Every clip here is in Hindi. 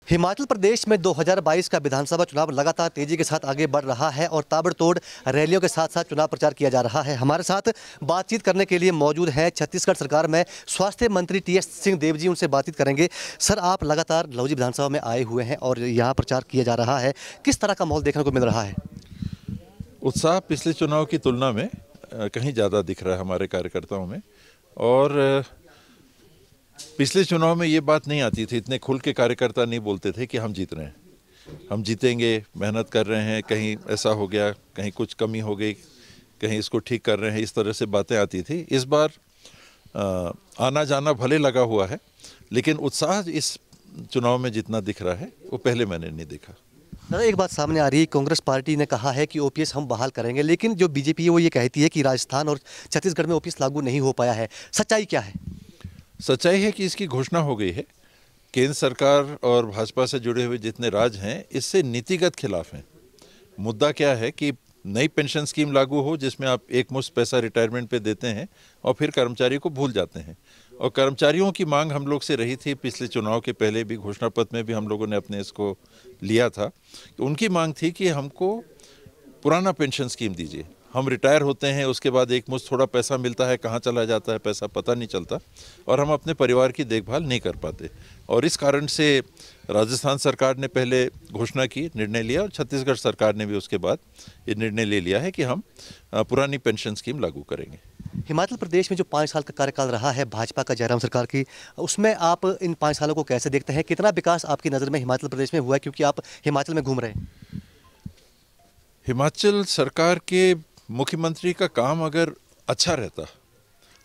हिमाचल प्रदेश में 2022 का विधानसभा चुनाव लगातार तेजी के साथ आगे बढ़ रहा है और ताबड़तोड़ रैलियों के साथ साथ चुनाव प्रचार किया जा रहा है। हमारे साथ बातचीत करने के लिए मौजूद हैं छत्तीसगढ़ सरकार में स्वास्थ्य मंत्री टीएस सिंहदेव जी। उनसे बातचीत करेंगे। सर, आप लगातार लहौजी विधानसभा में आए हुए हैं और यहाँ प्रचार किया जा रहा है, किस तरह का माहौल देखने को मिल रहा है? उत्साह पिछले चुनाव की तुलना में कहीं ज़्यादा दिख रहा है हमारे कार्यकर्ताओं में। और पिछले चुनाव में ये बात नहीं आती थी, इतने खुल के कार्यकर्ता नहीं बोलते थे कि हम जीत रहे हैं, हम जीतेंगे, मेहनत कर रहे हैं, कहीं ऐसा हो गया, कहीं कुछ कमी हो गई, कहीं इसको ठीक कर रहे हैं, इस तरह से बातें आती थी। इस बार आना जाना भले लगा हुआ है, लेकिन उत्साह इस चुनाव में जितना दिख रहा है वो पहले मैंने नहीं देखा। दादा, एक बात सामने आ रही है, कांग्रेस पार्टी ने कहा है कि ओपीएस हम बहाल करेंगे, लेकिन जो बीजेपी है वो ये कहती है कि राजस्थान और छत्तीसगढ़ में ओपीएस लागू नहीं हो पाया है। सच्चाई क्या है? सच्चाई है कि इसकी घोषणा हो गई है। केंद्र सरकार और भाजपा से जुड़े हुए जितने राज्य हैं इससे नीतिगत खिलाफ हैं। मुद्दा क्या है कि नई पेंशन स्कीम लागू हो जिसमें आप एक मुश्त पैसा रिटायरमेंट पे देते हैं और फिर कर्मचारी को भूल जाते हैं। और कर्मचारियों की मांग हम लोग से रही थी, पिछले चुनाव के पहले भी घोषणा पत्र में भी हम लोगों ने अपने इसको लिया था। उनकी मांग थी कि हमको पुराना पेंशन स्कीम दीजिए। हम रिटायर होते हैं, उसके बाद एक मुश्त थोड़ा पैसा मिलता है, कहाँ चला जाता है पैसा पता नहीं चलता, और हम अपने परिवार की देखभाल नहीं कर पाते। और इस कारण से राजस्थान सरकार ने पहले घोषणा की, निर्णय लिया, और छत्तीसगढ़ सरकार ने भी उसके बाद ये निर्णय ले लिया है कि हम पुरानी पेंशन स्कीम लागू करेंगे। हिमाचल प्रदेश में जो 5 साल का कार्यकाल रहा है भाजपा का, जयराम सरकार की, उसमें आप इन 5 सालों को कैसे देखते हैं? कितना विकास आपकी नज़र में हिमाचल प्रदेश में हुआ है, क्योंकि आप हिमाचल में घूम रहे हैं? हिमाचल सरकार के मुख्यमंत्री का काम अगर अच्छा रहता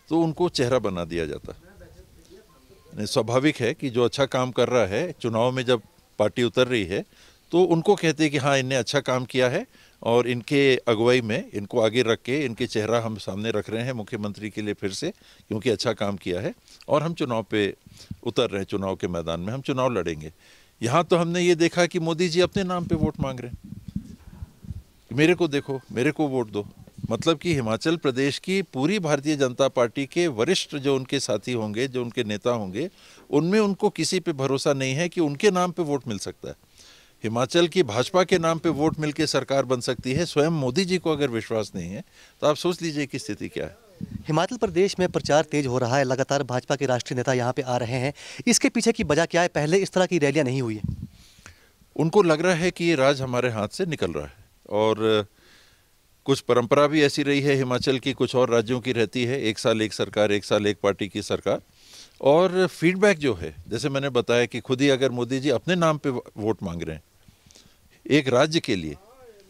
तो उनको चेहरा बना दिया जाता। स्वाभाविक है कि जो अच्छा काम कर रहा है, चुनाव में जब पार्टी उतर रही है तो उनको कहते हैं कि हाँ, इनने अच्छा काम किया है और इनके अगुवाई में इनको आगे रख के इनके चेहरा हम सामने रख रहे हैं मुख्यमंत्री के लिए फिर से, क्योंकि अच्छा काम किया है और हम चुनाव पे उतर रहे हैं, चुनाव के मैदान में हम चुनाव लड़ेंगे। यहाँ तो हमने ये देखा कि मोदी जी अपने नाम पे वोट मांग रहे हैं, मेरे को देखो, मेरे को वोट दो। मतलब कि हिमाचल प्रदेश की पूरी भारतीय जनता पार्टी के वरिष्ठ जो उनके साथी होंगे, जो उनके नेता होंगे, उनमें उनको किसी पे भरोसा नहीं है कि उनके नाम पे वोट मिल सकता है। हिमाचल की भाजपा के नाम पे वोट मिलके सरकार बन सकती है। स्वयं मोदी जी को अगर विश्वास नहीं है तो आप सोच लीजिए कि स्थिति क्या है। हिमाचल प्रदेश में प्रचार तेज हो रहा है, लगातार भाजपा के राष्ट्रीय नेता यहाँ पे आ रहे हैं, इसके पीछे की वजह क्या है? पहले इस तरह की रैलियाँ नहीं हुई है। उनको लग रहा है कि ये राज हमारे हाथ से निकल रहा है, और कुछ परंपरा भी ऐसी रही है हिमाचल की, कुछ और राज्यों की रहती है, एक साल एक सरकार, एक साल एक पार्टी की सरकार। और फीडबैक जो है, जैसे मैंने बताया कि खुद ही अगर मोदी जी अपने नाम पे वोट मांग रहे हैं एक राज्य के लिए,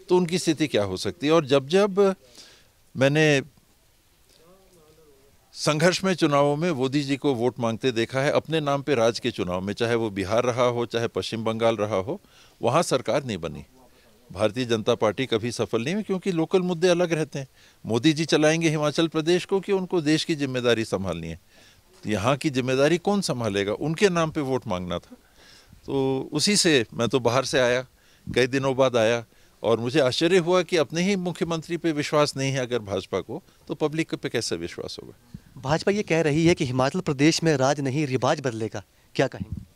तो उनकी स्थिति क्या हो सकती है। और जब जब मैंने संघर्षमय चुनावों में मोदी जी को वोट मांगते देखा है अपने नाम पे राज्य के चुनाव में, चाहे वो बिहार रहा हो, चाहे पश्चिम बंगाल रहा हो, वहाँ सरकार नहीं बनी। भारतीय जनता पार्टी कभी सफल नहीं हुई, क्योंकि लोकल मुद्दे अलग रहते हैं। मोदी जी चलाएंगे हिमाचल प्रदेश को कि उनको देश की जिम्मेदारी संभालनी है, यहाँ की जिम्मेदारी कौन संभालेगा? उनके नाम पे वोट मांगना था। तो उसी से मैं तो बाहर से आया, कई दिनों बाद आया, और मुझे आश्चर्य हुआ कि अपने ही मुख्यमंत्री पे विश्वास नहीं है अगर भाजपा को, तो पब्लिक पे कैसे विश्वास होगा? भाजपा ये कह रही है कि हिमाचल प्रदेश में राज नहीं रिवाज बदलेगा, क्या कहेंगे?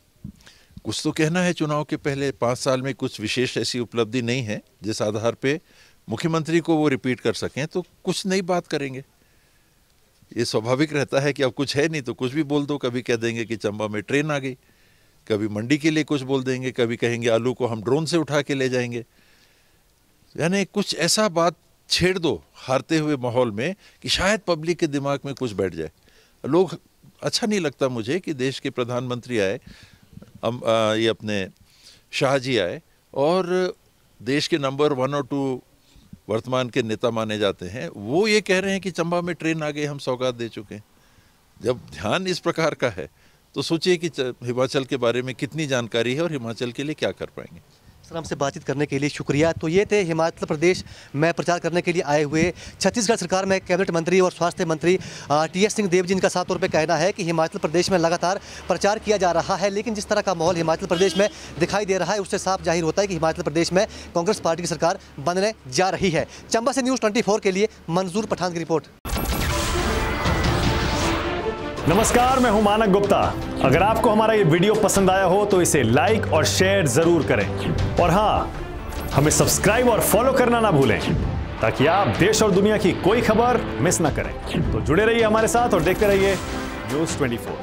कुछ तो कहना है। चुनाव के पहले 5 साल में कुछ विशेष ऐसी उपलब्धि नहीं है जिस आधार पे मुख्यमंत्री को वो रिपीट कर सकें, तो कुछ नई बात करेंगे। ये स्वाभाविक रहता है कि अब कुछ है नहीं तो कुछ भी बोल दो। कभी कह देंगे कि चंबा में ट्रेन आ गई, कभी मंडी के लिए कुछ बोल देंगे, कभी कहेंगे आलू को हम ड्रोन से उठा के ले जाएंगे। यानी कुछ ऐसा बात छेड़ दो हारते हुए माहौल में कि शायद पब्लिक के दिमाग में कुछ बैठ जाए। लोग, अच्छा नहीं लगता मुझे कि देश के प्रधानमंत्री आए, ये अपने शाह जी आए, और देश के नंबर 1 और 2 वर्तमान के नेता माने जाते हैं, वो ये कह रहे हैं कि चंबा में ट्रेन आ गई, हम सौगात दे चुके हैं। जब ध्यान इस प्रकार का है तो सोचिए कि हिमाचल के बारे में कितनी जानकारी है और हिमाचल के लिए क्या कर पाएंगे। सर, हमसे बातचीत करने के लिए शुक्रिया। तो ये थे हिमाचल प्रदेश में प्रचार करने के लिए आए हुए छत्तीसगढ़ सरकार में कैबिनेट मंत्री और स्वास्थ्य मंत्री टीएस सिंहदेव जी। इनका साफ तौर पे कहना है कि हिमाचल प्रदेश में लगातार प्रचार किया जा रहा है, लेकिन जिस तरह का माहौल हिमाचल प्रदेश में दिखाई दे रहा है उससे साफ जाहिर होता है कि हिमाचल प्रदेश में कांग्रेस पार्टी की सरकार बनने जा रही है। चंबा से न्यूज़ 24 के लिए मंजूर पठान की रिपोर्ट। नमस्कार, मैं हूं मानक गुप्ता। अगर आपको हमारा ये वीडियो पसंद आया हो तो इसे लाइक और शेयर जरूर करें, और हां, हमें सब्सक्राइब और फॉलो करना ना भूलें ताकि आप देश और दुनिया की कोई खबर मिस ना करें। तो जुड़े रहिए हमारे साथ और देखते रहिए News 24।